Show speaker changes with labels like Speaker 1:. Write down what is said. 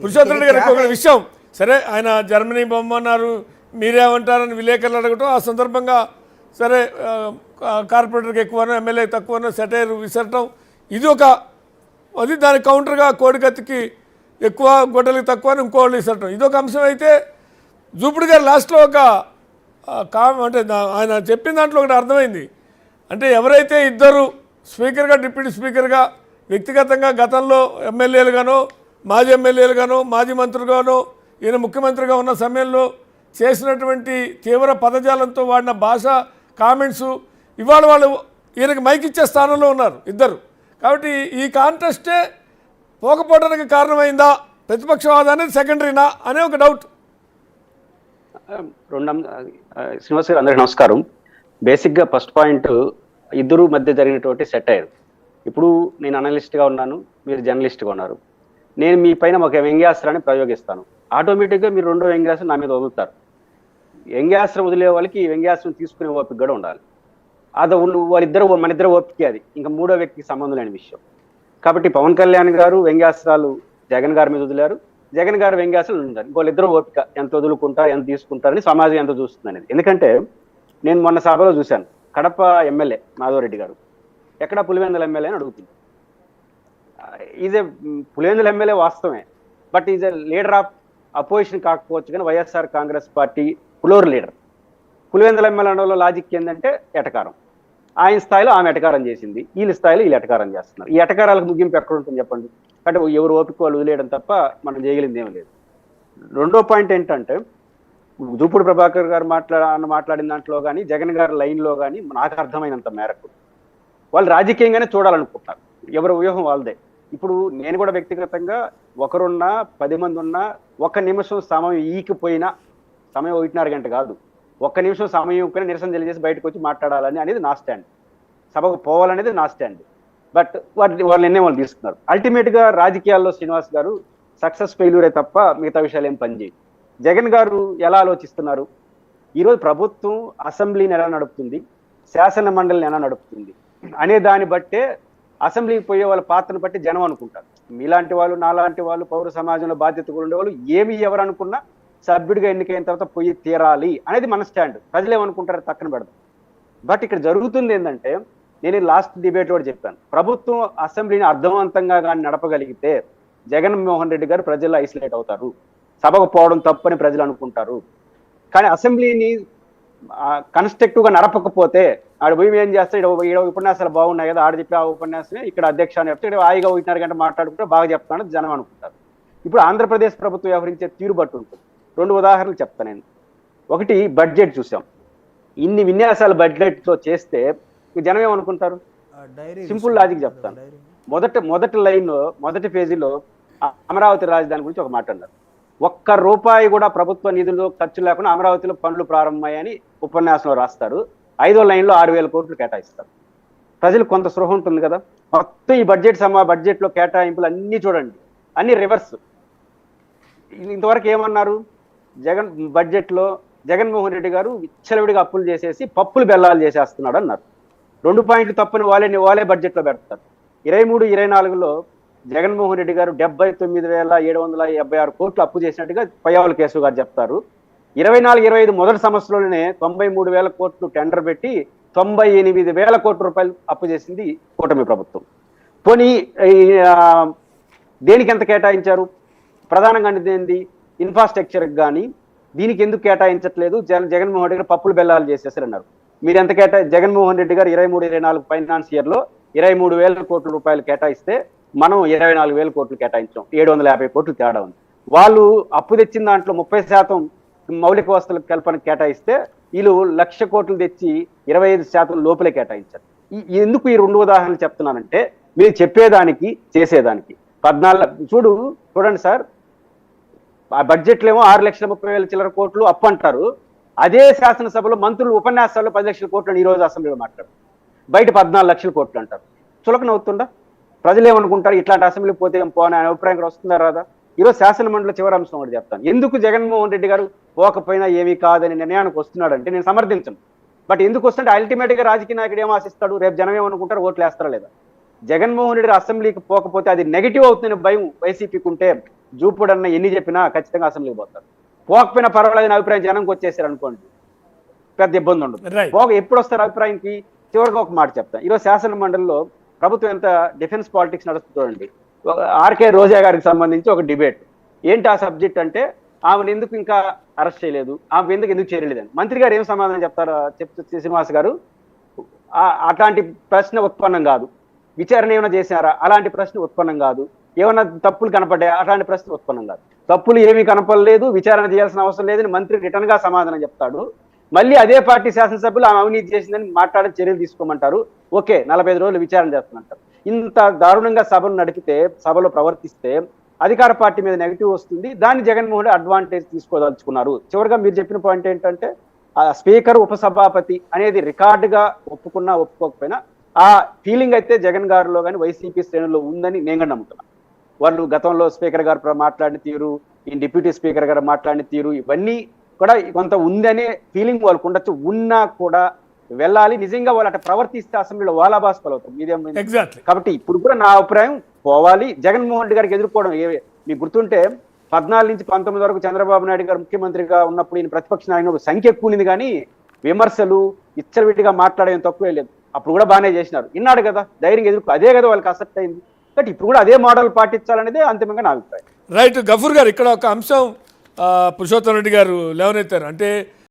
Speaker 1: పురుషోత్తమ రెడ్డి గారికి ఒక విషయం, సరే ఆయన జర్మనీ బొమ్మన్నారు, మీరేమంటారని విలేకరులు అడగటం, ఆ సందర్భంగా సరే కార్పొరేటర్కి ఎక్కువనో ఎమ్మెల్యేకి తక్కువనో సెటైర్ విసరటం, ఇది ఒక అది దానికి కౌంటర్గా కోడికత్తికి ఎక్కువ గొడ్డలకి తక్కువ అని ఇంకోళ్ళు విసరటం, ఇది ఒక అంశం. అయితే జూపుడు గారు లాస్ట్లో ఒక అంటే ఆయన చెప్పిన దాంట్లో ఒకటి అర్థమైంది, అంటే ఎవరైతే ఇద్దరు స్పీకర్గా డిప్యూటీ స్పీకర్గా వ్యక్తిగతంగా గతంలో ఎమ్మెల్యేలుగానో మాజీ ఎమ్మెల్యేలుగానో మాజీ మంత్రులుగానో ఈయన ముఖ్యమంత్రిగా ఉన్న సమయంలో చేసినటువంటి తీవ్ర పదజాలంతో వాడిన భాష కామెంట్సు ఇవాళ వాళ్ళు ఈయనకి మైక్ ఇచ్చే స్థానంలో ఉన్నారు ఇద్దరు. కాబట్టి ఈ కాంటెస్టే పోకపోవడానికి కారణమైందా, ప్రతిపక్షవాదం అనేది సెకండరీనా అనే ఒక డౌట్.
Speaker 2: శ్రీనివాస్ గారు అందరికీ నమస్కారం. బేసిక్గా ఫస్ట్ పాయింట్, ఇద్దరు మధ్య జరిగినటువంటి సెటైర్. ఇప్పుడు నేను అనలిస్ట్గా ఉన్నాను, మీరు జర్నలిస్ట్గా ఉన్నారు. నేను మీ పైన ఒక వ్యంగ్యాస్త్రాన్ని ప్రయోగిస్తాను, ఆటోమేటిక్గా మీరు రెండో వ్యంగ్యాస్త్రం నా మీద వదులుతారు. వ్యంగ్యాస్త్రం వదిలే వాళ్ళకి ఈ వ్యంగ్యాస్త్రం తీసుకునే ఓపిక కూడా ఉండాలి. అది మన ఇద్దరు ఓపిక, అది ఇంకా మూడో వ్యక్తికి సంబంధం లేని విషయం. కాబట్టి పవన్ కళ్యాణ్ గారు వ్యంగ్యాస్త్రాలు జగన్ గారి మీద వదిలారు, జగన్ గారు వ్యంగ్యాస్త్రాలు ఉండాలి. వాళ్ళిద్దరు ఓపిక ఎంత వదులుకుంటారు, ఎంత తీసుకుంటారని సమాజం ఎంత చూస్తుంది అనేది. ఎందుకంటే నేను మొన్న సభలో చూశాను, కడప ఎమ్మెల్యే మాధవరెడ్డి గారు ఎక్కడ పులివెందుల ఎమ్మెల్యే అని అడుగుతుంది. ఈజ్ ఏ పులివెందుల ఎమ్మెల్యే వాస్తవమే, but is a leader of opposition కాకపోవచ్చు, కానీ YSR Congress party floor leader. Pulivendula ఎమ్మెల్యేలో లాజిక్ ఏంటంటే ఎటకారం. ఆయన స్థాయిలో ఆమె ఎటకారం చేసింది, వీళ్ళ స్థాయిలో వీళ్ళు ఎటకారం చేస్తున్నారు. ఈ ఎటకారాలకు ముగింపు ఎక్కడ ఉంటుంది చెప్పండి? అంటే ఎవరు ఓపిక వాళ్ళు వదిలేయడం తప్ప మనం చేయగలిగింది ఏమీ లేదు. రెండో పాయింట్ ఏంటంటే, దూపుడు ప్రభాకర్ గారు మాట్లాడిన దాంట్లో కానీ జగన్ గారి లైన్లో కానీ నాకు అర్థమైనంత మేరకు వాళ్ళు రాజకీయంగానే చూడాలనుకుంటున్నారు. ఎవరి వ్యూహం వాళ్ళదే. ఇప్పుడు నేను కూడా వ్యక్తిగతంగా ఒకరున్నా 10 మంది ఉన్నా 1 నిమిషం సమయం ఈకిపోయినా, సమయం 1:30 గంట కాదు, 1 నిమిషం సమయం ఇవ్వకనే నిరసన తెలియజేసి బయటకు వచ్చి మాట్లాడాలని అనేది నా స్టాండ్, సభకు పోవాలనేది నా స్టాండ్. బట్ వాళ్ళు నిర్ణయం తీసుకున్నారు. అల్టిమేట్గా రాజకీయాల్లో శ్రీనివాస్ గారు సక్సెస్ ఫెయిల్యూరే తప్ప మిగతా విషయాలు ఏం పనిచేయవు. జగన్ గారు ఎలా ఆలోచిస్తున్నారు, ఈరోజు ప్రభుత్వం అసెంబ్లీని ఎలా నడుపుతుంది, శాసన మండలిని ఎలా నడుపుతుంది అనే దాన్ని బట్టే అసెంబ్లీకి పోయే వాళ్ళ పాత్రను బట్టి జనం అనుకుంటారు. మీలాంటి వాళ్ళు, నాలాంటి వాళ్ళు, పౌర సమాజంలో బాధ్యతగా ఉండేవాళ్ళు ఏమి ఎవరు అనుకున్నా సభ్యుడిగా ఎన్నికైన తర్వాత పోయి తీరాలి అనేది మన స్టాండ్. ప్రజలు ఏమనుకుంటారో పక్కన పెడదాం. బట్ ఇక్కడ జరుగుతుంది ఏంటంటే, నేను లాస్ట్ డిబేట్ కూడా చెప్పాను, ప్రభుత్వం అసెంబ్లీని అర్థవంతంగా కానీ నడపగలిగితే జగన్మోహన్ రెడ్డి గారు ప్రజల్లో ఐసోలేట్ అవుతారు, సభకు పోవడం తప్పని ప్రజలు అనుకుంటారు. కానీ అసెంబ్లీని కన్స్ట్రక్టివ్గా నడపకపోతే ఆడ పోయి ఏం చేస్తాడు, ఈడ ఉపన్యాసాలు బాగున్నాయి కదా, ఆడ చెప్పి ఆ ఉపన్యాసమే ఇక్కడ అధ్యక్ష అని చెప్తే ఇక్కడ హాయిగా 1:30 గంట మాట్లాడుకుంటే బాగా చెప్తాను జనం అనుకుంటారు. ఇప్పుడు ఆంధ్రప్రదేశ్ ప్రభుత్వం వ్యవహరించే తీరు బట్టి ఉంటుంది. 2 ఉదాహరణలు చెప్తాను నేను. ఒకటి, బడ్జెట్ చూసాం. ఇన్ని విన్యాసాలు బడ్జెట్లో చేస్తే జనం ఏమనుకుంటారు? సింపుల్ లాజిక్ చెప్తాను. మొదటి లైన్లో, మొదటి పేజీలో అమరావతి రాజధాని గురించి ఒక మాట అన్నారు. 1 రూపాయి కూడా ప్రభుత్వ నిధులు ఖర్చు లేకుండా అమరావతిలో పనులు ప్రారంభమయ్యాయని ఉపన్యాసంలో రాస్తారు. 5వ లైన్లో 6,000 కోట్లు కేటాయిస్తారు. ప్రజలకు కొంత స్పృహ ఉంటుంది కదా. మొత్తం ఈ బడ్జెట్లో కేటాయింపులు అన్నీ చూడండి, అన్ని రివర్స్. ఇంతవరకు ఏమన్నారు? బడ్జెట్లో జగన్మోహన్ రెడ్డి గారు విచ్చలవిడిగా అప్పులు చేసేసి పప్పులు బెల్లాలు చేసేస్తున్నాడు అన్నారు. 2 పాయింట్లు తప్పని వాళ్ళే బడ్జెట్లో పెడతారు. 23-24లో జగన్మోహన్ రెడ్డి గారు 79,776 కోట్లు అప్పు చేసినట్టుగా పయ్యావుల కేశవ్ గారు చెప్తారు. 24-25 మొదటి సంవత్సరంలోనే 93,000 కోట్లు టెండర్ పెట్టి 98,000 కోట్ల రూపాయలు అప్పు చేసింది కూటమి ప్రభుత్వం. పోనీ దేనికి ఎంత కేటాయించారు? ప్రధానంగా ఏంది, ఇన్ఫ్రాస్ట్రక్చర్కి కానీ దీనికి ఎందుకు కేటాయించట్లేదు? జగన్మోహన్ రెడ్డి గారు పప్పులు బెల్లాలు చేసేసారన్నారు. మీరు ఎంత జగన్మోహన్ రెడ్డి గారు 23-24 ఫైనాన్స్ ఇయర్లో 23,000 కోట్ల రూపాయలు కేటాయిస్తే మనం 24,000 కోట్లు కేటాయించాం. 750 కోట్లు తేడా ఉంది. వాళ్ళు అప్పు తెచ్చిన దాంట్లో 30% మౌలిక వసతుల కల్పనకు కేటాయిస్తే వీళ్ళు 1,00,000 కోట్లు తెచ్చి 25% లోపలే కేటాయించారు. ఎందుకు ఈ 2 ఉదాహరణలు చెప్తున్నానంటే, మీరు చెప్పేదానికి చేసేదానికి 14 చూడండి సార్, ఆ బడ్జెట్లో ఏమో 6,30,000 చిల్లర కోట్లు అప్పు అంటారు. అదే శాసనసభలో మంత్రులు ఉపన్యాసాల్లో 10 లక్షల కోట్లు ఈ రోజు అసెంబ్లీలో మాట్లాడు, బయట 14 లక్షల కోట్లు అంటారు. చులకన అవుతుందా? ప్రజలు ఏమనుకుంటారు? ఇట్లాంటి అసెంబ్లీ పోతే ఏం పోనే అభిప్రాయం వస్తుందా రాదా? ఈరోజు శాసన మండలి చివరి అంశం ఒకటి చెప్తాను. ఎందుకు జగన్మోహన్ రెడ్డి గారు పోకపోయినా ఏమీ కాదని నిర్ణయానికి వస్తున్నాడంటే నేను సమర్థించను. బట్ ఎందుకు వస్తుంటే అల్టిమేట్గా రాజకీయ నాయకుడు ఏం ఆశిస్తాడు? రేపు జనం ఏమనుకుంటారు? ఓట్లు వేస్తారా లేదా? జగన్మోహన్ రెడ్డి అసెంబ్లీకి పోకపోతే అది నెగిటివ్ అవుతుందని భయం వైసీపీకి ఉంటే జూపుడన్న ఎన్ని చెప్పినా ఖచ్చితంగా అసెంబ్లీకి పోతారు. పోకపోయినా పర్వాలేదని అభిప్రాయం జనంకి వచ్చేసారు అనుకోండి, పెద్ద ఇబ్బంది ఉండదు.
Speaker 1: Right.
Speaker 2: పోక ఎప్పుడు వస్తారు అభిప్రాయానికి? చివరికి ఒక మాట చెప్తాను. ఈరోజు శాసన మండలిలో ప్రభుత్వం ఎంత డిఫెన్స్ పాలిటిక్స్ నడుస్తుందండి. ఆర్కే రోజా గారికి సంబంధించి ఒక డిబేట్. ఏంటి ఆ సబ్జెక్ట్ అంటే, ఆమెను ఎందుకు ఇంకా అరెస్ట్ చేయలేదు, ఆమె ఎందుకు చేయలేదని. మంత్రి గారు ఏం సమాధానం చెప్తారో చెప్తే శ్రీనివాస్ గారు, అట్లాంటి ప్రశ్న ఉత్పన్నం కాదు. విచారణ ఏమైనా చేశారా? అలాంటి ప్రశ్న ఉత్పన్నం కాదు. ఏమైనా తప్పులు కనపడ్డాయా? అట్లాంటి ప్రశ్న ఉత్పన్నం కాదు. తప్పులు ఏమీ కనపడలేదు, విచారణ చేయాల్సిన అవసరం లేదని మంత్రి రిటర్న్ గా సమాధానం చెప్తాడు. మళ్ళీ అదే పార్టీ శాసనసభ్యులు ఆమె అవినీతి చేసిందని మాట్లాడి చర్యలు తీసుకోమంటారు. ఓకే, 45 రోజులు విచారణ చేస్తున్నట్టారు. ఇంత దారుణంగా సభను నడిపితే, సభలో ప్రవర్తిస్తే అధికార పార్టీ మీద నెగిటివ్ వస్తుంది. దాన్ని జగన్మోహన్ రెడ్డి అడ్వాంటేజ్ తీసుకోదలుచుకున్నారు. చివరిగా మీరు చెప్పిన పాయింట్ ఏంటంటే, ఆ స్పీకర్ ఉపసభాపతి అనేది రికార్డుగా ఒప్పుకున్నా ఒప్పుకోకపోయినా ఆ ఫీలింగ్ అయితే జగన్ గారిలో కానీ వైసీపీ శ్రేణుల్లో ఉందని నేను కూడా నమ్ముతున్నాను. వాళ్ళు గతంలో స్పీకర్ గారు మాట్లాడిన తీరు, ఈ డిప్యూటీ స్పీకర్ గారు మాట్లాడిన తీరు, ఇవన్నీ కూడా కొంత ఉందనే ఫీలింగ్ వాళ్ళకు ఉండొచ్చు. ఉన్నా కూడా వెళ్ళాలి. నిజంగా వాళ్ళు అట్లా ప్రవర్తిస్తే అసెంబ్లీలో వాలాబాస్ పలవుతాం. మీదేం
Speaker 1: ఎగ్జాక్ట్లీ.
Speaker 2: కాబట్టి ఇప్పుడు కూడా నా అభిప్రాయం పోవాలి. జగన్మోహన్ రెడ్డి గారికి ఎదుర్కోవడం మీకు గుర్తుంటే 14 నుంచి 19 వరకు చంద్రబాబు నాయుడు గారు ముఖ్యమంత్రిగా ఉన్నప్పుడు ఈయన ప్రతిపక్ష నాయకుడు సంఖ్య ఎక్కువ ఉంది, కానీ విమర్శలు ఇచ్చలవిడిగా మాట్లాడేం తక్కువే లేదు. అప్పుడు కూడా బాగానే చేసినారు. ఇన్నాడు కదా, ధైర్యంగా ఎదుర్కో, అదే కదా వాళ్ళకి అసెప్ట్ అయింది. కాబట్టి ఇప్పుడు కూడా అదే మోడల్ పాటించాలనేదే అంతిమంగా నా అభిప్రాయం.
Speaker 1: రైట్. గఫూర్ గారు, ఇక్కడ ఒక అంశం పురుషోత్తం రెడ్డి గారు లేవనెత్తారు. అంటే